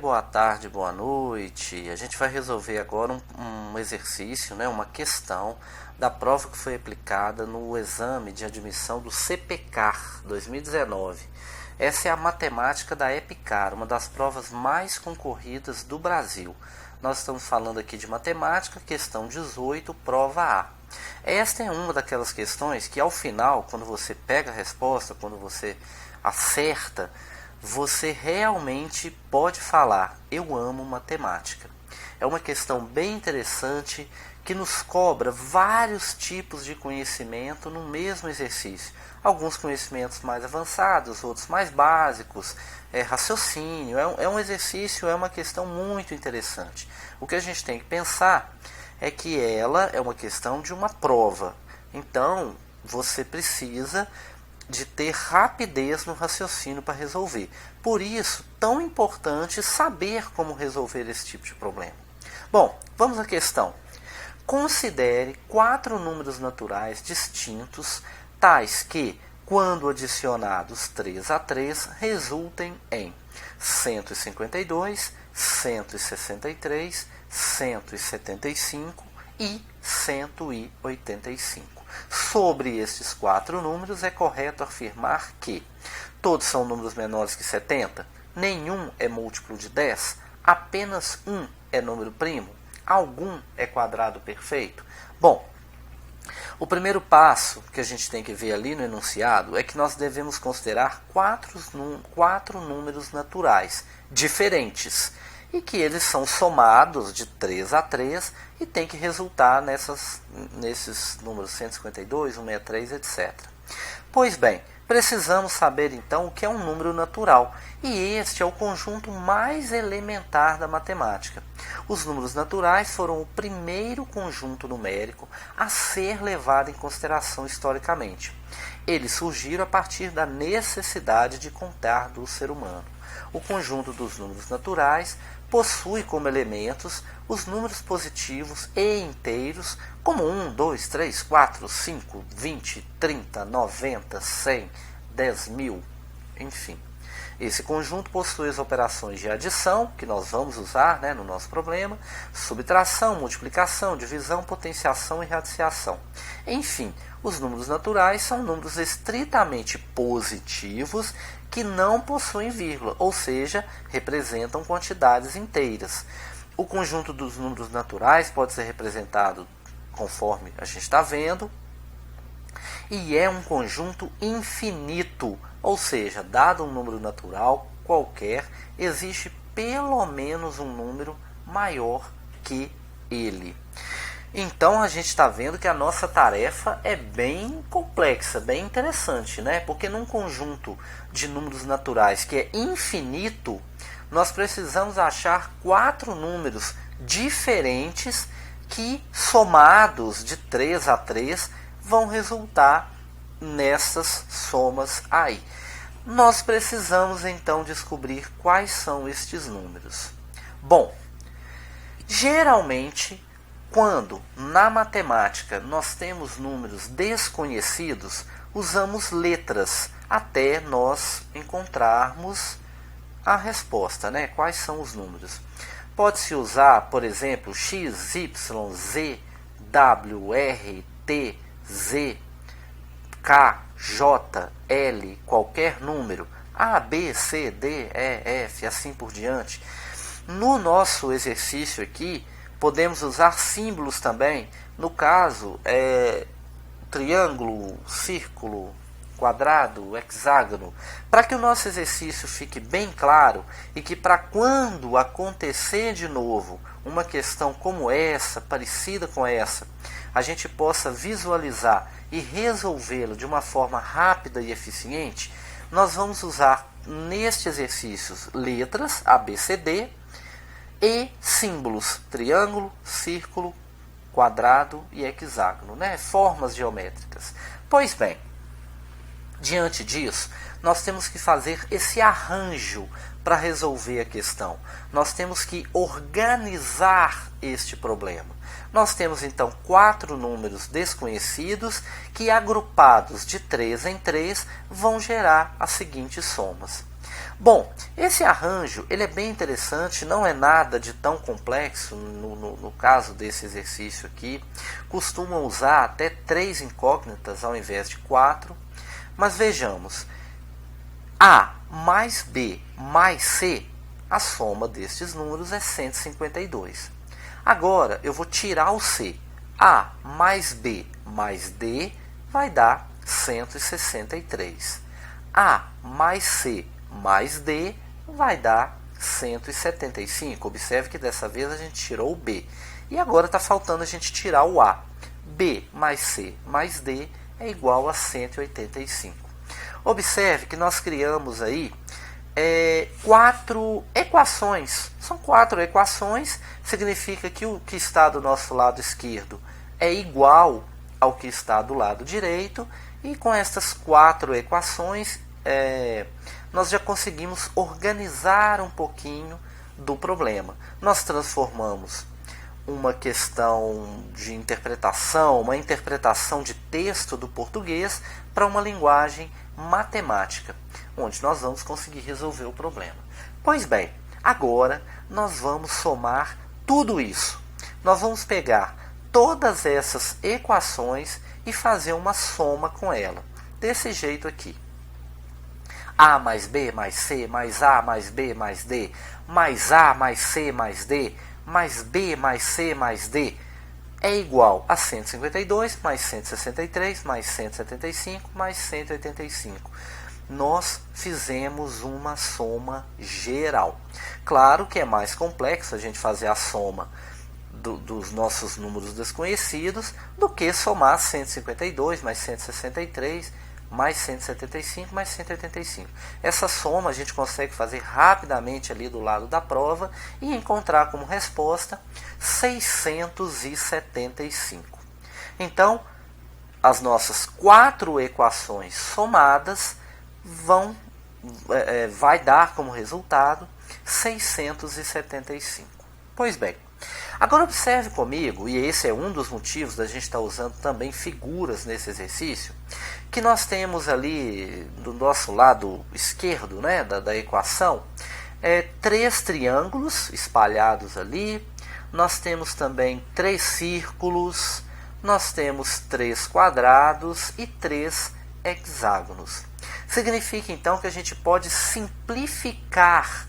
boa tarde, boa noite. A gente vai resolver agora um exercício, né, uma questão da prova que foi aplicada no exame de admissão do CPCAR 2019. Essa é a matemática da EPICAR, uma das provas mais concorridas do Brasil. Nós estamos falando aqui de matemática, questão 18, prova A. Esta é uma daquelas questões que ao final, quando você pega a resposta, quando você acerta, você realmente pode falar: eu amo matemática. É uma questão bem interessante que nos cobra vários tipos de conhecimento no mesmo exercício. Alguns conhecimentos mais avançados, outros mais básicos, raciocínio. É um exercício, é uma questão muito interessante. O que a gente tem que pensar é que ela é uma questão de uma prova. Então, você precisa de ter rapidez no raciocínio para resolver. Por isso, tão importante saber como resolver esse tipo de problema. Bom, vamos à questão. Considere 4 números naturais distintos, tais que, quando adicionados 3 a 3, resultem em 152, 163, 175 e 185. Sobre estes 4 números, é correto afirmar que todos são números menores que 70, nenhum é múltiplo de 10, apenas um é número primo, algum é quadrado perfeito. Bom, o primeiro passo que a gente tem que ver ali no enunciado é que nós devemos considerar 4 números naturais diferentes e que eles são somados de 3 a 3 e tem que resultar nesses números 152, 163, etc. Pois bem, precisamos saber então o que é um número natural, e este é o conjunto mais elementar da matemática. Os números naturais foram o primeiro conjunto numérico a ser levado em consideração historicamente. Eles surgiram a partir da necessidade de contar do ser humano. O conjunto dos números naturais possui como elementos os números positivos e inteiros, como 1, 2, 3, 4, 5, 20, 30, 90, 100, 10.000, enfim. Esse conjunto possui as operações de adição, que nós vamos usar, no nosso problema, subtração, multiplicação, divisão, potenciação e radiciação. Enfim, os números naturais são números estritamente positivos que não possuem vírgula, ou seja, representam quantidades inteiras. O conjunto dos números naturais pode ser representado conforme a gente está vendo, e é um conjunto infinito, ou seja, dado um número natural qualquer, existe pelo menos um número maior que ele. Então a gente está vendo que a nossa tarefa é bem complexa, bem interessante, Porque num conjunto de números naturais que é infinito, nós precisamos achar 4 números diferentes que, somados de 3 a 3, vão resultar nessas somas aí. Nós precisamos então descobrir quais são estes números. Bom, geralmente, quando na matemática nós temos números desconhecidos, usamos letras até nós encontrarmos a resposta, Quais são os números? Pode-se usar, por exemplo, x, y, z, w, r, t, z, k, j, l, qualquer número, a, b, c, d, e, f, assim por diante. No nosso exercício aqui, podemos usar símbolos também, no caso, triângulo, círculo, quadrado, hexágono, para que o nosso exercício fique bem claro e que para quando acontecer de novo uma questão como essa, parecida com essa, a gente possa visualizar e resolvê-lo de uma forma rápida e eficiente, nós vamos usar neste exercício letras A, B, C, D e símbolos triângulo, círculo, quadrado e hexágono, Formas geométricas. Pois bem, diante disso, nós temos que fazer esse arranjo para resolver a questão. Nós temos que organizar este problema. Nós temos então 4 números desconhecidos que, agrupados de 3 em 3, vão gerar as seguintes somas. Bom, esse arranjo ele é bem interessante, não é nada de tão complexo no caso desse exercício aqui. Costumam usar até 3 incógnitas ao invés de 4, mas vejamos, A mais B mais C, a soma destes números é 152. Agora eu vou tirar o C. A mais B mais D vai dar 163. A mais C mais D vai dar 175. Observe que dessa vez a gente tirou o B. E agora está faltando a gente tirar o A. B mais C mais D é igual a 185. Observe que nós criamos aí 4 equações. São 4 equações, significa que o que está do nosso lado esquerdo é igual ao que está do lado direito, e com estas 4 equações nós já conseguimos organizar um pouquinho do problema. Nós transformamos uma questão de interpretação, uma interpretação de texto do português para uma linguagem matemática, onde nós vamos conseguir resolver o problema. Pois bem, agora nós vamos somar tudo isso. Nós vamos pegar todas essas equações e fazer uma soma com ela. Desse jeito aqui. A mais B mais C mais A mais B mais D mais A mais C mais D mais B mais C mais D é igual a 152 mais 163 mais 175 mais 185. Nós fizemos uma soma geral. Claro que é mais complexo a gente fazer a soma dos nossos números desconhecidos do que somar 152 mais 163 mais 175 mais 185. Essa soma a gente consegue fazer rapidamente ali do lado da prova e encontrar como resposta 675. Então, as nossas 4 equações somadas vai dar como resultado 675. Pois bem, agora observe comigo, e esse é um dos motivos da gente estar usando também figuras nesse exercício, que nós temos ali do nosso lado esquerdo, né, da equação, 3 triângulos espalhados ali, nós temos também 3 círculos, nós temos 3 quadrados e 3 hexágonos. Significa então que a gente pode simplificar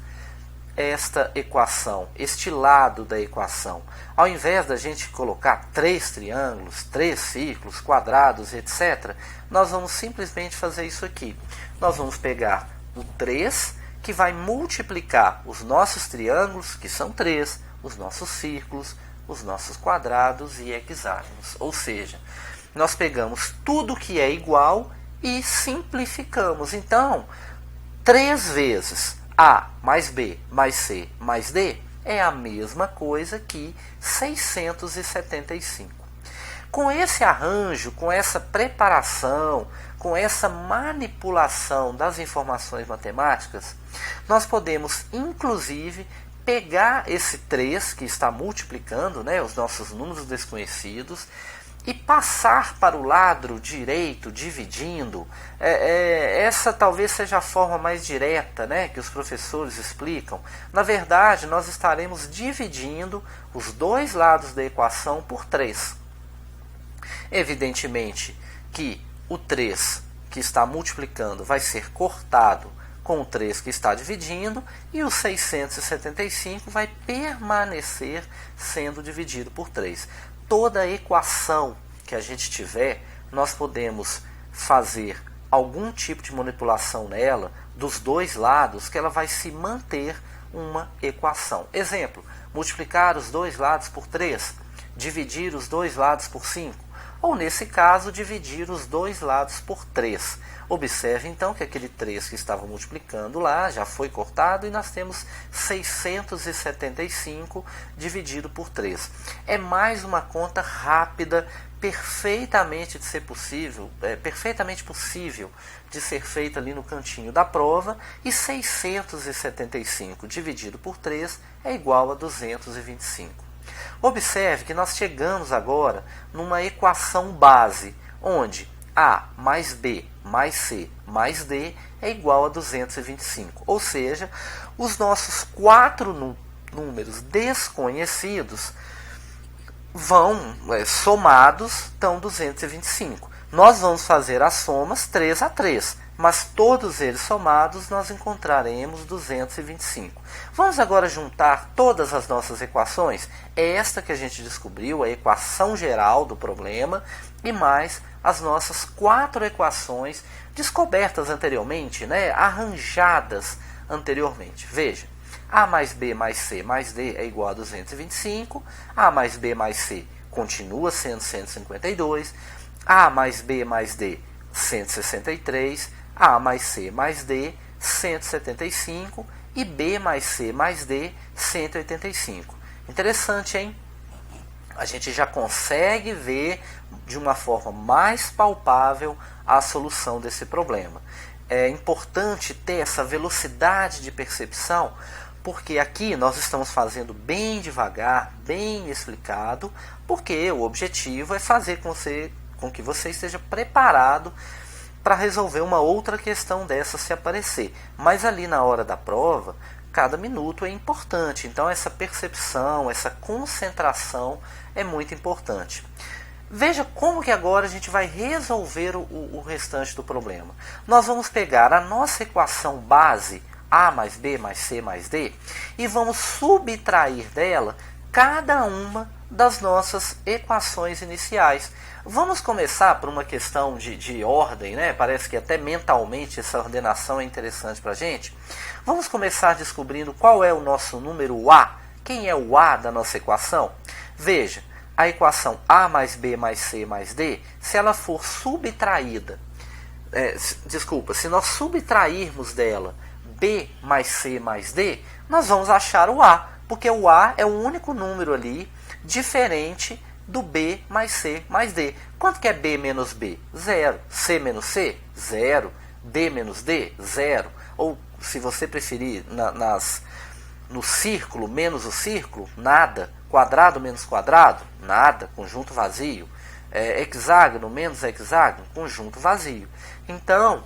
esta equação, este lado da equação. Ao invés da gente colocar 3 triângulos, 3 círculos, quadrados, etc., nós vamos simplesmente fazer isso aqui. Nós vamos pegar o 3, que vai multiplicar os nossos triângulos, que são 3, os nossos círculos, os nossos quadrados e hexágonos. Ou seja, nós pegamos tudo que é igual e simplificamos. Então, 3 vezes A mais B mais C mais D é a mesma coisa que 675. Com esse arranjo, com essa preparação, com essa manipulação das informações matemáticas, nós podemos, inclusive, pegar esse 3 que está multiplicando, né, os nossos números desconhecidos, e passar para o lado direito, dividindo. Essa talvez seja a forma mais direta, né, que os professores explicam. Na verdade, nós estaremos dividindo os dois lados da equação por 3. Evidentemente que o 3 que está multiplicando vai ser cortado com o 3 que está dividindo, e o 675 vai permanecer sendo dividido por 3. Toda equação que a gente tiver, nós podemos fazer algum tipo de manipulação nela, dos dois lados, que ela vai se manter uma equação. Exemplo, multiplicar os dois lados por 3, dividir os dois lados por 5, ou nesse caso, dividir os dois lados por 3. Observe então que aquele 3 que estava multiplicando lá já foi cortado e nós temos 675 dividido por 3. É mais uma conta rápida, perfeitamente possível de ser feita ali no cantinho da prova, e 675 dividido por 3 é igual a 225. Observe que nós chegamos agora numa equação base, onde A mais B mais C mais D é igual a 225. Ou seja, os nossos 4 números desconhecidos vão somados, dão 225. Nós vamos fazer as somas 3 a 3, mas todos eles somados nós encontraremos 225. Vamos agora juntar todas as nossas equações. É esta que a gente descobriu, a equação geral do problema, e mais as nossas 4 equações descobertas anteriormente, arranjadas anteriormente. Veja, A mais B mais C mais D é igual a 225, A mais B mais C continua sendo 152, A mais B mais D 163, A mais C mais D 175 e B mais C mais D 185. Interessante, hein? A gente já consegue ver de uma forma mais palpável a solução desse problema. É importante ter essa velocidade de percepção, porque aqui nós estamos fazendo bem devagar, bem explicado, porque o objetivo é fazer com que você esteja preparado para resolver uma outra questão dessa se aparecer. Mas ali na hora da prova, cada minuto é importante. Então essa percepção, essa concentração é muito importante. Veja como que agora a gente vai resolver o restante do problema. Nós vamos pegar a nossa equação base, A mais B mais C mais D, e vamos subtrair dela cada uma das nossas equações iniciais. Vamos começar por uma questão de ordem, Parece que até mentalmente essa ordenação é interessante para a gente. Vamos começar descobrindo qual é o nosso número A. Quem é o A da nossa equação? Veja, a equação A mais B mais C mais D, se ela for subtraída, se nós subtrairmos dela B mais C mais D, nós vamos achar o A, porque o A é o único número ali diferente do B mais C mais D. Quanto que é B menos B? 0. C menos C? 0. D menos D? 0. Ou, se você preferir, no círculo menos o círculo, nada. Quadrado menos quadrado, nada. Conjunto vazio. Hexágono menos hexágono, conjunto vazio. Então,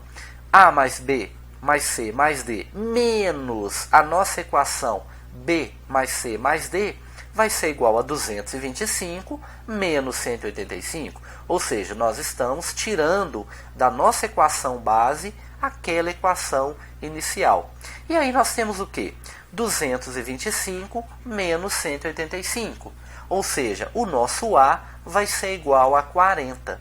A mais B mais C mais D menos a nossa equação B mais C mais D vai ser igual a 225 menos 185. Ou seja, nós estamos tirando da nossa equação base aquela equação inicial. E aí nós temos o quê? 225 menos 185. Ou seja, o nosso A vai ser igual a 40.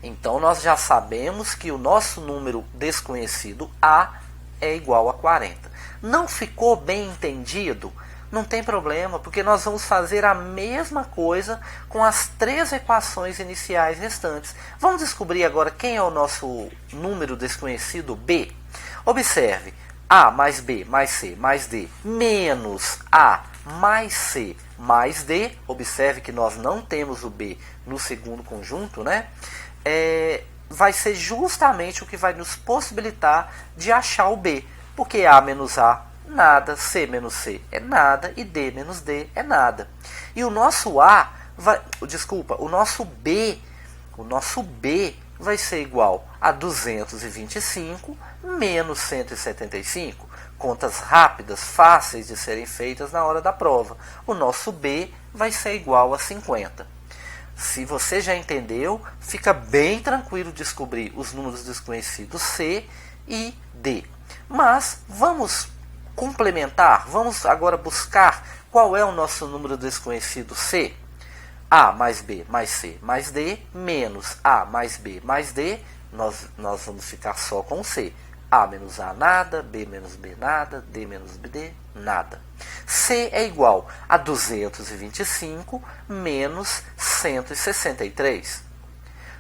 Então nós já sabemos que o nosso número desconhecido A é igual a 40. Não ficou bem entendido? Não tem problema, porque nós vamos fazer a mesma coisa com as 3 equações iniciais restantes. Vamos descobrir agora quem é o nosso número desconhecido B. Observe, A mais B mais C mais D menos A mais C mais D. Observe que nós não temos o B no segundo conjunto, vai ser justamente o que vai nos possibilitar de achar o B. Porque A menos A, nada, C menos C é nada e D menos D é nada. E o nosso o nosso B vai ser igual a 225 menos 175. Contas rápidas, fáceis de serem feitas na hora da prova. O nosso B vai ser igual a 50. Se você já entendeu, fica bem tranquilo descobrir os números desconhecidos C e D. Mas vamos complementar, vamos agora buscar qual é o nosso número desconhecido C. A mais B mais C mais D menos A mais B mais D, nós vamos ficar só com C. A menos A nada, B menos B nada, D menos D nada. C é igual a 225 menos 163.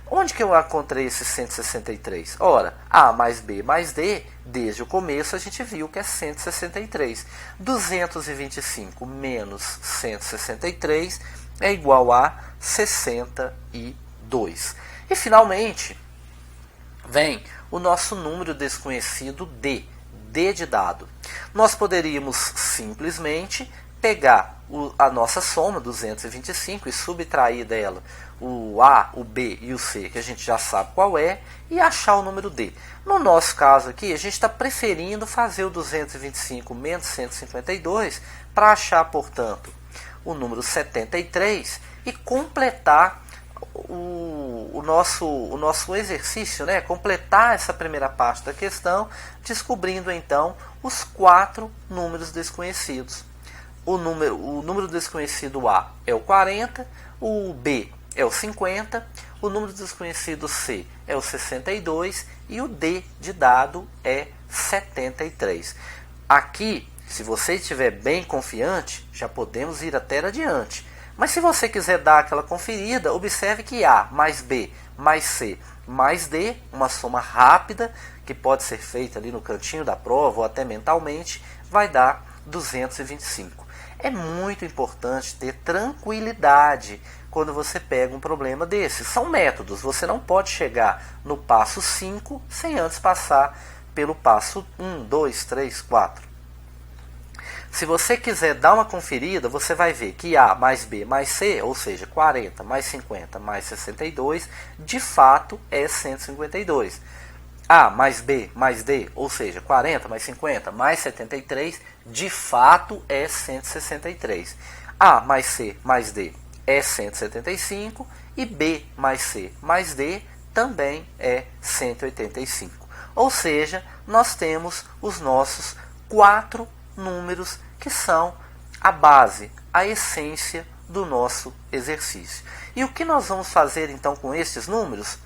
Onde que eu encontrei esse 163? Ora, A mais B mais D, desde o começo a gente viu que é 163. 225 menos 163 é igual a 62. E finalmente, vem o nosso número desconhecido D, D de dado. Nós poderíamos simplesmente pegar a nossa soma, 225, e subtrair dela o A, o B e o C, que a gente já sabe qual é, e achar o número D. No nosso caso aqui, a gente está preferindo fazer o 225 menos 152 para achar, portanto, o número 73 e completar o nosso exercício, né? Completar essa primeira parte da questão, descobrindo então os 4 números desconhecidos. O número desconhecido A é o 40, o B é o 50, o número desconhecido C é o 62 e o D de dado é 73. Aqui, se você estiver bem confiante, já podemos ir até adiante. Mas se você quiser dar aquela conferida, observe que A mais B mais C mais D, uma soma rápida, que pode ser feita ali no cantinho da prova ou até mentalmente, vai dar 225. É muito importante ter tranquilidade quando você pega um problema desse. São métodos, você não pode chegar no passo 5 sem antes passar pelo passo 1, 2, 3, 4. Se você quiser dar uma conferida, você vai ver que A mais B mais C, ou seja, 40 mais 50 mais 62, de fato é 152. A mais B mais D, ou seja, 40 mais 50 mais 73, de fato é 163. A mais C mais D é 175 e B mais C mais D também é 185. Ou seja, nós temos os nossos 4 números que são a base, a essência do nosso exercício. E o que nós vamos fazer então com estes números?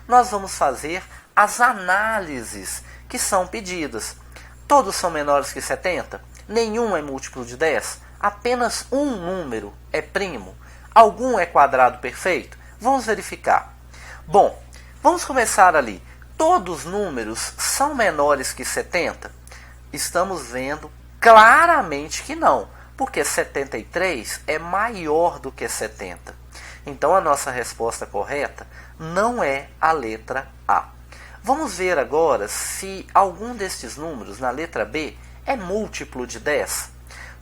Nós vamos fazer as análises que são pedidas. Todos são menores que 70? Nenhum é múltiplo de 10? Apenas um número é primo? Algum é quadrado perfeito? Vamos verificar. Bom, vamos começar ali. Todos os números são menores que 70? Estamos vendo claramente que não, porque 73 é maior do que 70. Então a nossa resposta correta não é a letra A. Vamos ver agora se algum destes números na letra B é múltiplo de 10.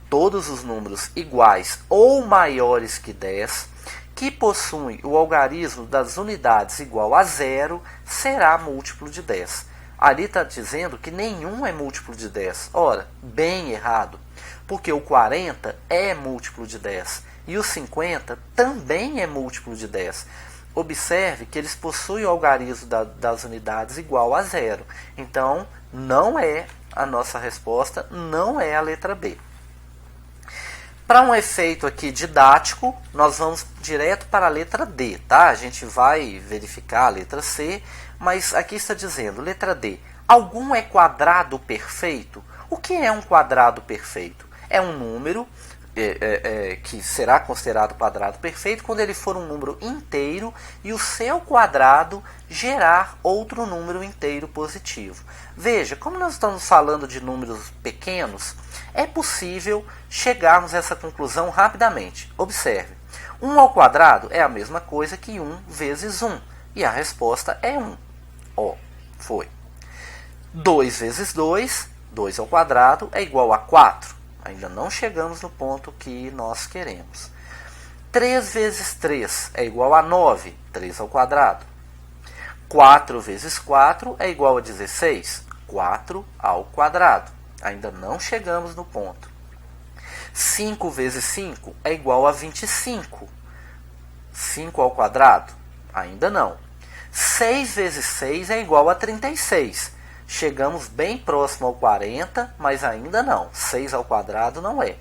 Todos os números iguais ou maiores que 10, que possuem o algarismo das unidades igual a 0, será múltiplo de 10. Ali está dizendo que nenhum é múltiplo de 10. Ora, bem errado, porque o 40 é múltiplo de 10 e o 50 também é múltiplo de 10. Observe que eles possuem o algarismo das unidades igual a 0. Então, não é a nossa resposta, não é a letra B. Para um efeito aqui didático, nós vamos direto para a letra D, tá? A gente vai verificar a letra C, mas aqui está dizendo, letra D, algum é quadrado perfeito? O que é um quadrado perfeito? É um número que será considerado quadrado perfeito quando ele for um número inteiro e o seu quadrado gerar outro número inteiro positivo. Veja, como nós estamos falando de números pequenos, é possível chegarmos a essa conclusão rapidamente. Observe, 1 ao quadrado é a mesma coisa que 1 vezes 1, e a resposta é 1. Ó, foi. 2 vezes 2, 2 ao quadrado, é igual a 4. Ainda não chegamos no ponto que nós queremos. 3 vezes 3 é igual a 9, 3 ao quadrado. 4 vezes 4 é igual a 16, 4 ao quadrado. Ainda não chegamos no ponto. 5 vezes 5 é igual a 25, 5 ao quadrado. Ainda não. 6 vezes 6 é igual a 36. Chegamos bem próximo ao 40, mas ainda não. 6 ao quadrado não é.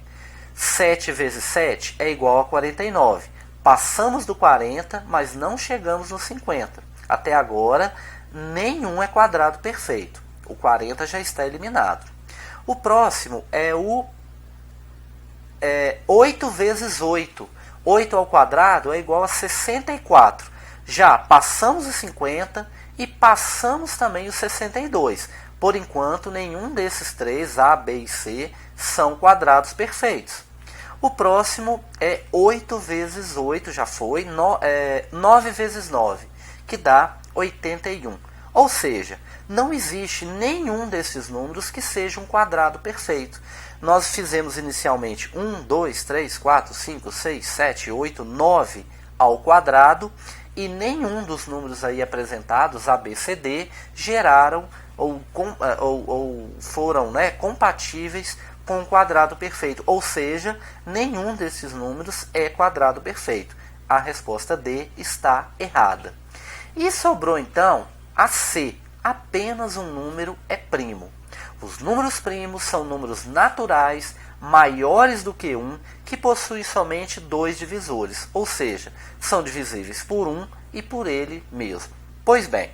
7 vezes 7 é igual a 49. Passamos do 40, mas não chegamos no 50. Até agora, nenhum é quadrado perfeito. O 40 já está eliminado. O próximo é o 8 vezes 8. 8 ao quadrado é igual a 64. Já passamos os 50 e passamos também os 62. Por enquanto, nenhum desses três, A, B e C, são quadrados perfeitos. O próximo é 8 vezes 8, já foi, 9 vezes 9, que dá 81. Ou seja, não existe nenhum desses números que seja um quadrado perfeito. Nós fizemos inicialmente 1, 2, 3, 4, 5, 6, 7, 8, 9 ao quadrado e nenhum dos números aí apresentados, A, B, C, D, geraram ou foram, né, compatíveis com o quadrado perfeito. Ou seja, nenhum desses números é quadrado perfeito. A resposta D está errada. E sobrou então a C. Apenas um número é primo. Os números primos são números naturais maiores do que 1 que possuem somente 2 divisores, ou seja, são divisíveis por 1 e por ele mesmo. Pois bem,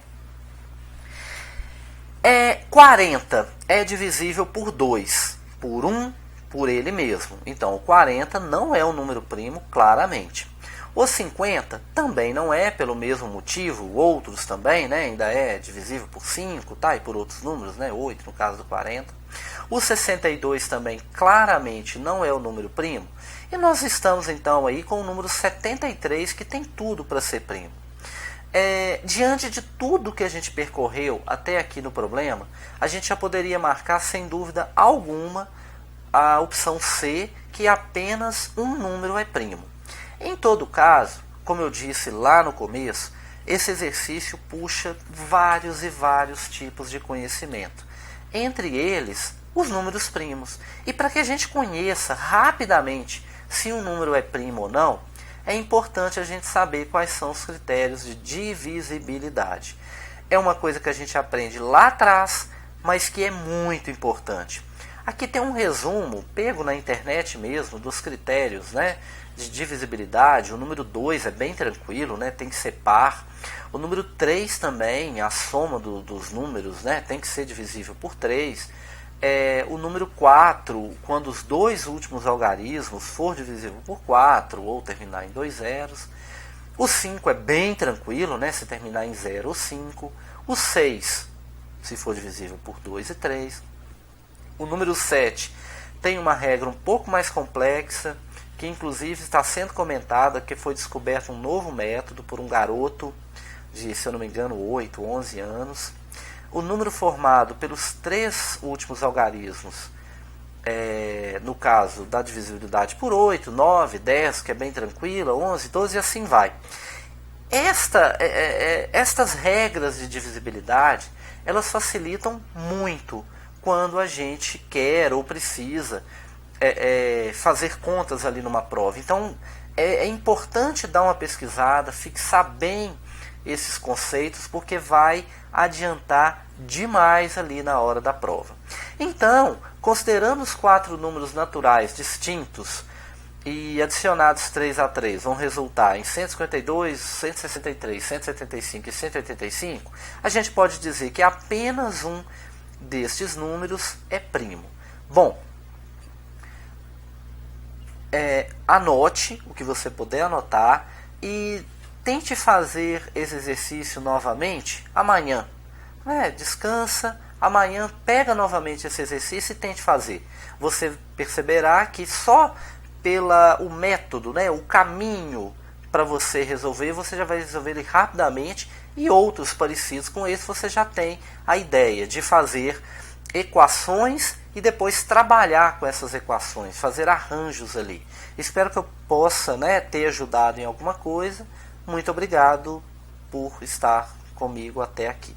40 é divisível por 2, por 1, por ele mesmo. Então, o 40 não é um número primo, claramente. O 50 também não é, pelo mesmo motivo, outros também, né, ainda é divisível por 5, tá? E por outros números, né, 8 no caso do 40. O 62 também claramente não é o número primo. E nós estamos então aí com o número 73, que tem tudo para ser primo. Diante de tudo que a gente percorreu até aqui no problema, a gente já poderia marcar sem dúvida alguma a opção C, que apenas um número é primo. Em todo caso, como eu disse lá no começo, esse exercício puxa vários e vários tipos de conhecimento. Entre eles, os números primos. E para que a gente conheça rapidamente se um número é primo ou não, é importante a gente saber quais são os critérios de divisibilidade. É uma coisa que a gente aprende lá atrás, mas que é muito importante. Aqui tem um resumo, pego na internet mesmo, dos critérios, né, de divisibilidade. O número 2 é bem tranquilo, né, tem que ser par. O número 3 também, a soma dos números, né, tem que ser divisível por 3. O número 4, quando os dois últimos algarismos for divisível por 4 ou terminar em 2 zeros. O 5 é bem tranquilo, né, se terminar em 0 ou 5. O 6, se for divisível por 2 e 3. O número 7 tem uma regra um pouco mais complexa, que inclusive está sendo comentada, que foi descoberto um novo método por um garoto de, se eu não me engano, 8, 11 anos. O número formado pelos 3 últimos algarismos, no caso da divisibilidade por 8, 9, 10, que é bem tranquila, 11, 12 e assim vai. Estas regras de divisibilidade, elas facilitam muito quando a gente quer ou precisa fazer contas ali numa prova. Então, é importante dar uma pesquisada, fixar bem esses conceitos, porque vai adiantar demais ali na hora da prova. Então, considerando os 4 números naturais distintos e adicionados 3 a 3, vão resultar em 152, 163, 175 e 185, a gente pode dizer que apenas um destes números é primo. Bom, anote o que você puder anotar e tente fazer esse exercício novamente amanhã. Descansa, amanhã pega novamente esse exercício e tente fazer. Você perceberá que só o método, né, o caminho para você resolver, você já vai resolver ele rapidamente, e outros parecidos com esse você já tem a ideia de fazer equações e depois trabalhar com essas equações, fazer arranjos ali. Espero que eu possa, né, ter ajudado em alguma coisa. Muito obrigado por estar comigo até aqui.